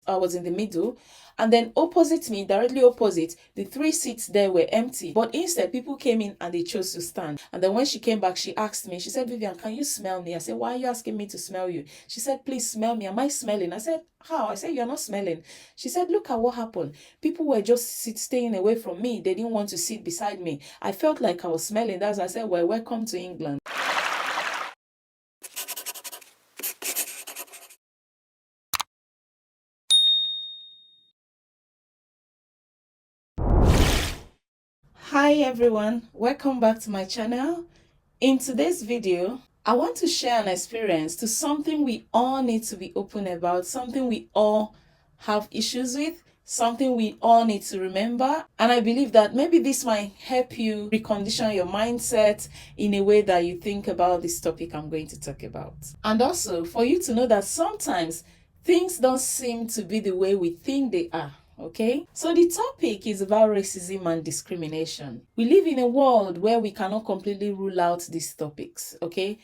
I was in the middle. And then opposite me, directly opposite, the 3 seats there were empty. But instead, people came in and they chose to stand. And then when she came back, she asked me, she said, Vivian, can you smell me? I said, why are you asking me to smell you? She said, please smell me. Am I smelling? I said, how? I said, you're not smelling. She said, look at what happened. People were just staying away from me. They didn't want to sit beside me. I felt like I was smelling. That's why I said, well, welcome to England. Hi everyone, welcome back to my channel. In today's video, I want to share an experience to something we all need to be open about, something we all have issues with, something we all need to remember. And I believe that maybe this might help you recondition your mindset in a way that you think about this topic I'm going to talk about. And also for you to know that sometimes things don't seem to be the way we think they are. Okay, so the topic is about racism and discrimination. We live in a world where we cannot completely rule out these topics. Okay,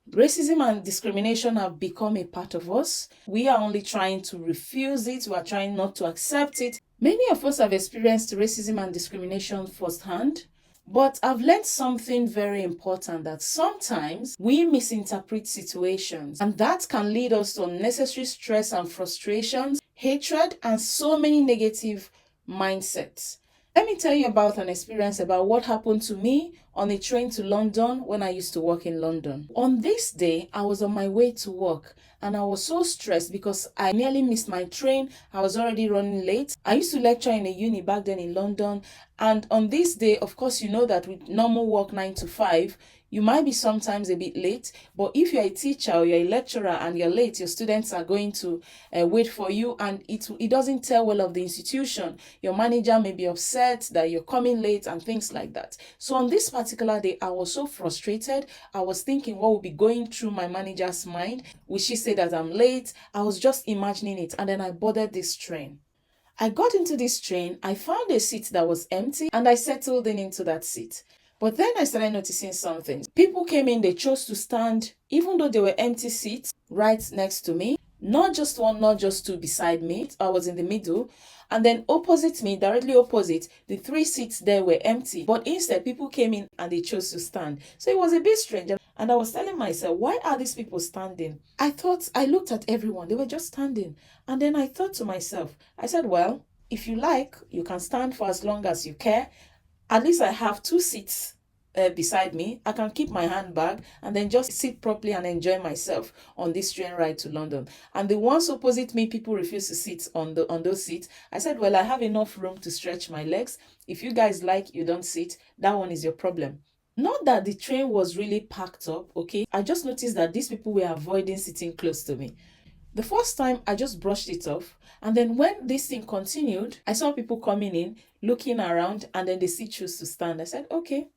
racism and discrimination have become a part of us. We are only trying to refuse it. We are trying not to accept it. Many of us have experienced racism and discrimination firsthand. But I've learned something very important, that sometimes we misinterpret situations, and that can lead us to unnecessary stress and frustrations, hatred, and so many negative mindsets. Let me tell you about an experience about what happened to me on a train to London when I used to work in London. On this day, I was on my way to work and I was so stressed because I nearly missed my train. I was already running late. I used to lecture in a uni back then in London. And on this day, of course, you know that with normal work 9 to 5, you might be sometimes a bit late, but if you're a teacher or you're a lecturer and you're late, your students are going to wait for you, and it doesn't tell well of the institution. Your manager may be upset that you're coming late and things like that. So on this particular day, I was so frustrated. I was thinking what would be going through my manager's mind. Will she say that I'm late? I was just imagining it, and then I boarded this train. I got into this train, I found a seat that was empty, and I settled into that seat. But then I started noticing something. People came in, they chose to stand, even though there were empty seats right next to me. Not just one, not just two beside me. I was in the middle. And then opposite me, directly opposite, the 3 seats there were empty. But instead, people came in and they chose to stand. So it was a bit strange. And I was telling myself, why are these people standing? I looked at everyone. They were just standing. And then I thought to myself, I said, well, if you like, you can stand for as long as you care. At least I have 2 seats beside me. I can keep my handbag and then just sit properly and enjoy myself on this train ride to London. And the ones opposite me, people refuse to sit on those seats. I said, well, I have enough room to stretch my legs. If you guys like, you don't sit, that one is your problem. Not that the train was really packed up, okay? I just noticed that these people were avoiding sitting close to me. The first time, I just brushed it off. And then when this thing continued, I saw people coming in, looking around, and then they still choose to stand. I said, okay.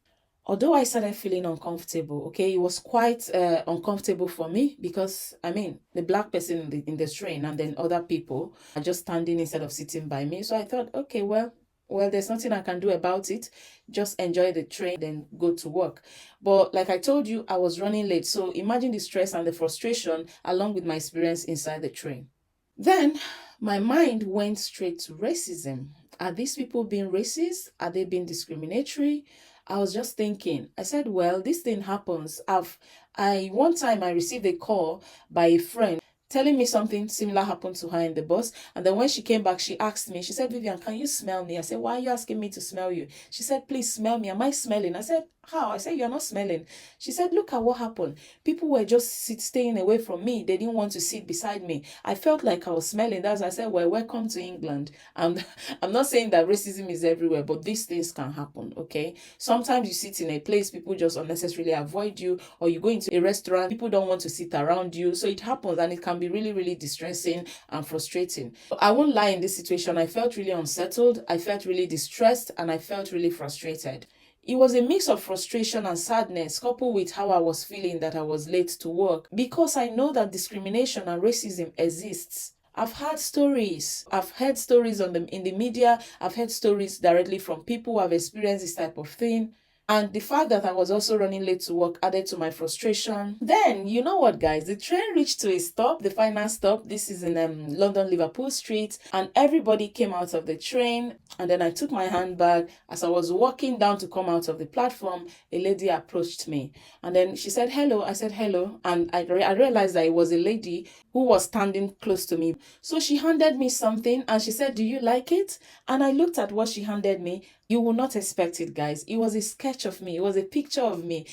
Although I started feeling uncomfortable, okay, it was quite uncomfortable for me because, I mean, the black person in the train and then other people are just standing instead of sitting by me. So I thought, okay, well, there's nothing I can do about it. Just enjoy the train, then go to work. But like I told you, I was running late. So imagine the stress and the frustration along with my experience inside the train. Then my mind went straight to racism. Are these people being racist? Are they being discriminatory? I was just thinking. I said, well, this thing happens. One time I received a call by a friend telling me something similar happened to her in the bus. And then when she came back, she asked me, she said, Vivian, can you smell me? I said, why are you asking me to smell you? She said, please smell me. Am I smelling? I said, how? I said, you're not smelling. She said, look at what happened. People were just staying away from me. They didn't want to sit beside me. I felt like I was smelling. That's why I said, well, welcome to England. And I'm not saying that racism is everywhere, but these things can happen, okay? Sometimes you sit in a place, people just unnecessarily avoid you, or you go into a restaurant, people don't want to sit around you. So it happens, and it can be really, really distressing and frustrating. I won't lie, in this situation, I felt really unsettled. I felt really distressed, and I felt really frustrated. It was a mix of frustration and sadness coupled with how I was feeling that I was late to work, because I know that discrimination and racism exists. I've heard stories. I've heard stories in the media. I've heard stories directly from people who have experienced this type of thing. And the fact that I was also running late to work added to my frustration. Then, you know what, guys? The train reached to a stop, the final stop. This is in London, Liverpool Street. And everybody came out of the train. And then I took my handbag. As I was walking down to come out of the platform, a lady approached me. And then she said, hello. I said, hello. And I realized that it was a lady who was standing close to me. So she handed me something and she said, do you like it? And I looked at what she handed me. You will not expect it, guys. It was a sketch of me. It was a picture of me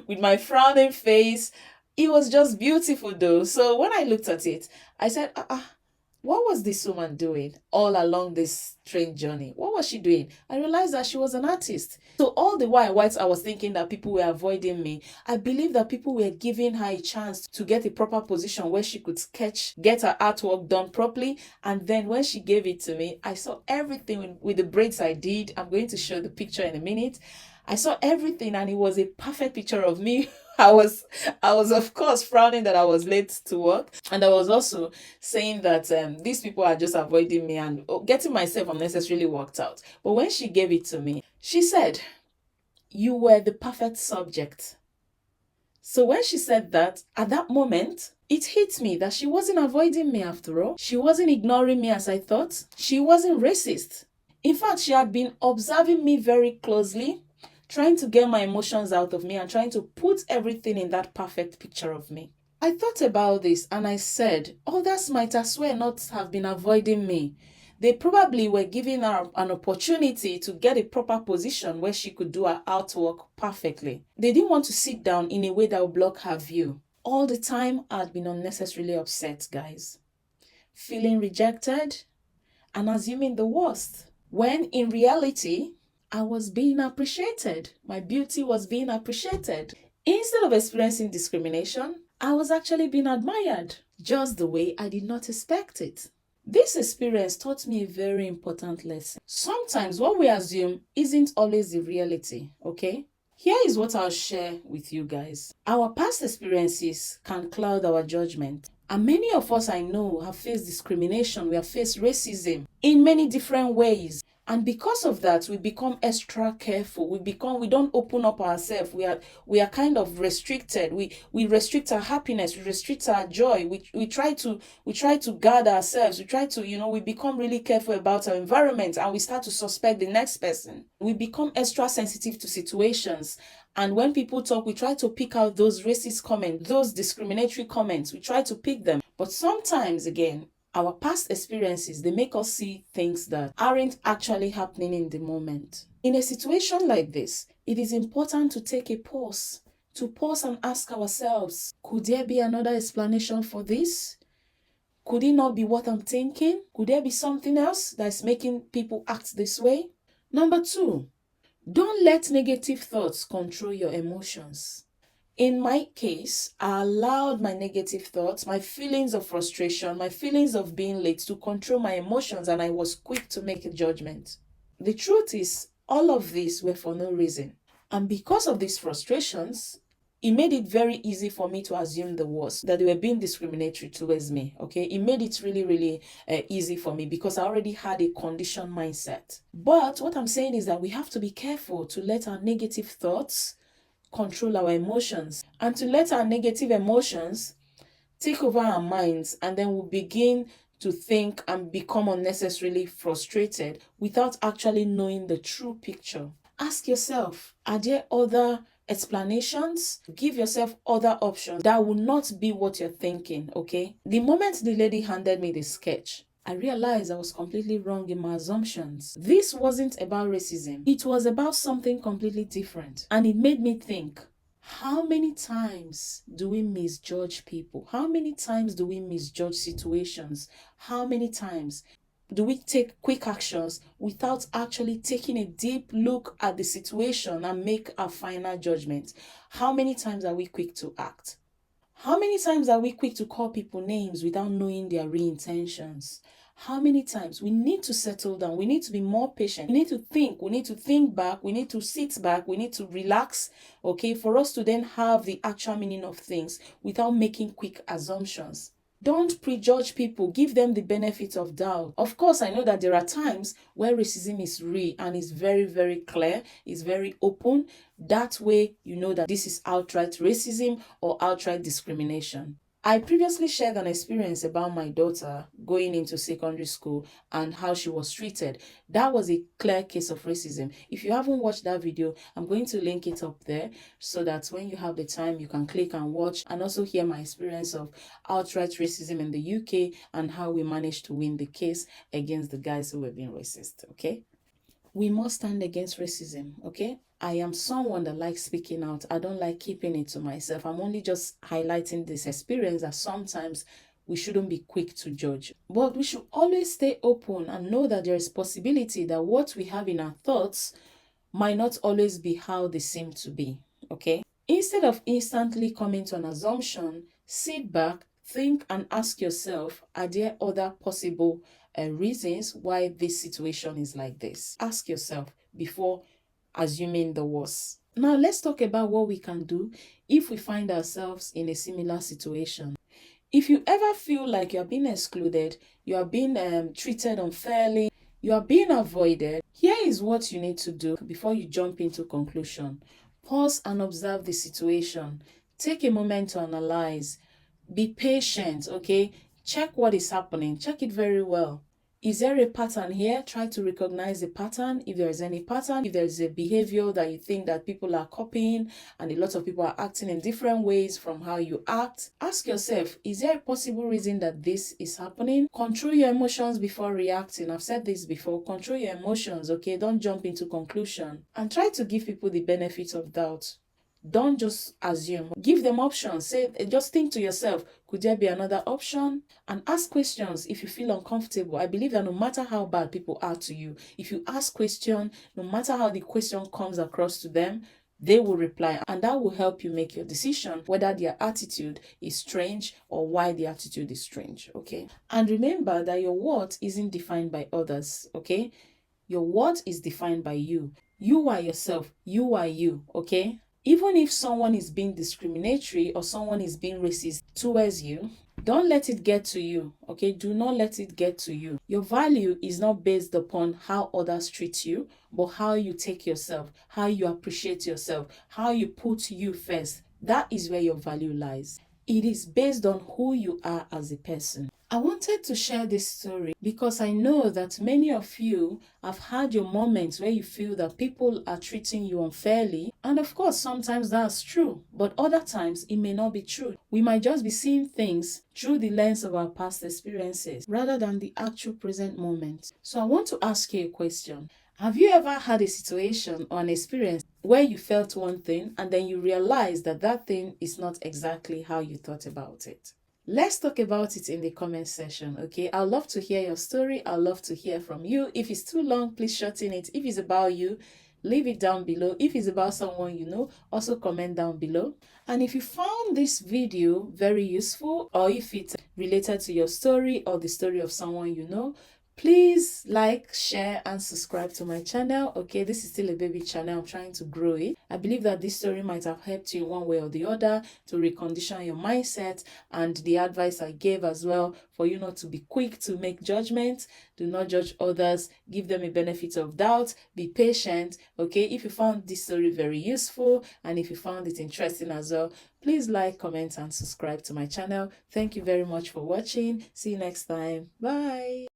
with my frowning face. It was just beautiful though. So when I looked at it, I said, what was this woman doing all along this train journey? What was she doing? I realized that she was an artist. So all the while, whilst I was thinking that people were avoiding me, I believe that people were giving her a chance to get a proper position where she could sketch, get her artwork done properly. And then when she gave it to me, I saw everything with the braids I did. I'm going to show the picture in a minute. I saw everything and it was a perfect picture of me. I was of course frowning that I was late to work, and I was also saying that these people are just avoiding me and getting myself unnecessarily worked out. But when she gave it to me, she said, you were the perfect subject. So when she said that, at that moment, it hit me that she wasn't avoiding me after all. She wasn't ignoring me as I thought. She wasn't racist. In fact, she had been observing me very closely, trying to get my emotions out of me and trying to put everything in that perfect picture of me. I thought about this and I said, others might as well not have been avoiding me. They probably were giving her an opportunity to get a proper position where she could do her artwork perfectly. They didn't want to sit down in a way that would block her view. All the time, I had been unnecessarily upset, guys. Feeling rejected and assuming the worst. When in reality, I was being appreciated. My beauty was being appreciated. Instead of experiencing discrimination, I was actually being admired, just the way I did not expect it. This experience taught me a very important lesson. Sometimes what we assume isn't always the reality, okay? Here is what I'll share with you guys. Our past experiences can cloud our judgment. And many of us I know have faced discrimination, we have faced racism in many different ways. And because of that, we become extra careful. We don't open up ourselves. We are kind of restricted. We restrict our happiness. We restrict our joy. We try to guard ourselves. We try to, we become really careful about our environment and we start to suspect the next person. We become extra sensitive to situations. And when people talk, we try to pick out those racist comments, those discriminatory comments. We try to pick them. But sometimes, again, our past experiences, they make us see things that aren't actually happening in the moment. In a situation like this, it is important to take a pause, and ask ourselves, could there be another explanation for this? Could it not be what I'm thinking? Could there be something else that's making people act this way? Number 2, don't let negative thoughts control your emotions. In my case, I allowed my negative thoughts, my feelings of frustration, my feelings of being late to control my emotions, and I was quick to make a judgment. The truth is, all of these were for no reason. And because of these frustrations, it made it very easy for me to assume the worst, that they were being discriminatory towards me, okay? It made it really, really easy for me because I already had a conditioned mindset. But what I'm saying is that we have to be careful to let our negative thoughts control our emotions and to let our negative emotions take over our minds, and then we'll begin to think and become unnecessarily frustrated without actually knowing the true picture. Ask yourself, are there other explanations? Give yourself other options that will not be what you're thinking, okay? The moment the lady handed me the sketch, I realized I was completely wrong in my assumptions. This wasn't about racism. It was about something completely different. And it made me think, how many times do we misjudge people? How many times do we misjudge situations? How many times do we take quick actions without actually taking a deep look at the situation and make a final judgment? How many times are we quick to act? How many times are we quick to call people names without knowing their real intentions? How many times? We need to settle down. We need to be more patient. We need to think. We need to think back. We need to sit back. We need to relax, okay, for us to then have the actual meaning of things without making quick assumptions. Don't prejudge people. Give them the benefit of doubt. Of course, I know that there are times where racism is real and is very, very clear, is very open. That way, you know that this is outright racism or outright discrimination. I previously shared an experience about my daughter going into secondary school and how she was treated. That was a clear case of racism. If you haven't watched that video, I'm going to link it up there so that when you have the time, you can click and watch and also hear my experience of outright racism in the UK and how we managed to win the case against the guys who were being racist, okay? We must stand against racism, okay? I am someone that likes speaking out. I don't like keeping it to myself. I'm only just highlighting this experience that sometimes we shouldn't be quick to judge. But we should always stay open and know that there is possibility that what we have in our thoughts might not always be how they seem to be, okay? Instead of instantly coming to an assumption, sit back, think and ask yourself, are there other possible reasons why this situation is like this? Ask yourself before assuming the worst. Now let's talk about what we can do if we find ourselves in a similar situation. If you ever feel like you are being excluded, you are being treated unfairly, you are being avoided, here is what you need to do before you jump into conclusion. Pause and observe the situation. Take a moment to analyze. Be patient, okay? Check what is happening. Check it very well. Is there a pattern here? Try to recognize the pattern. If there is any pattern, if there is a behavior that you think that people are copying and a lot of people are acting in different ways from how you act, ask yourself, is there a possible reason that this is happening? Control your emotions before reacting. I've said this before. Control your emotions, okay? Don't jump into conclusion. And try to give people the benefit of doubt. Don't just assume. Give them options. Say, just think to yourself, could there be another option? And ask questions if you feel uncomfortable. I believe that no matter how bad people are to you, if you ask questions, no matter how the question comes across to them, they will reply, and that will help you make your decision whether their attitude is strange or why the attitude is strange, okay? And remember that your worth isn't defined by others, okay? Your worth is defined by you. You are yourself. You are you, okay? Even if someone is being discriminatory or someone is being racist towards you, don't let it get to you, okay? Do not let it get to you. Your value is not based upon how others treat you, but how you take yourself, how you appreciate yourself, how you put you first. That is where your value lies. It is based on who you are as a person. I wanted to share this story because I know that many of you have had your moments where you feel that people are treating you unfairly. And of course, sometimes that's true, but other times it may not be true. We might just be seeing things through the lens of our past experiences rather than the actual present moment. So I want to ask you a question. Have you ever had a situation or an experience where you felt one thing and then you realized that that thing is not exactly how you thought about it? Let's talk about it in the comment section, okay? I'd love to hear your story. I'd love to hear from you. If it's too long, please shorten it. If it's about you, leave it down below. If it's about someone you know, also comment down below. And if you found this video very useful, or if it's related to your story or the story of someone you know, please like, share, and subscribe to my channel, okay? This is still a baby channel. I'm trying to grow it. I believe that this story might have helped you one way or the other to recondition your mindset, and the advice I gave as well for you not to be quick to make judgments. Do not judge others. Give them a benefit of doubt. Be patient, okay? If you found this story very useful and if you found it interesting as well, please like, comment, and subscribe to my channel. Thank you very much for watching. See you next time. Bye.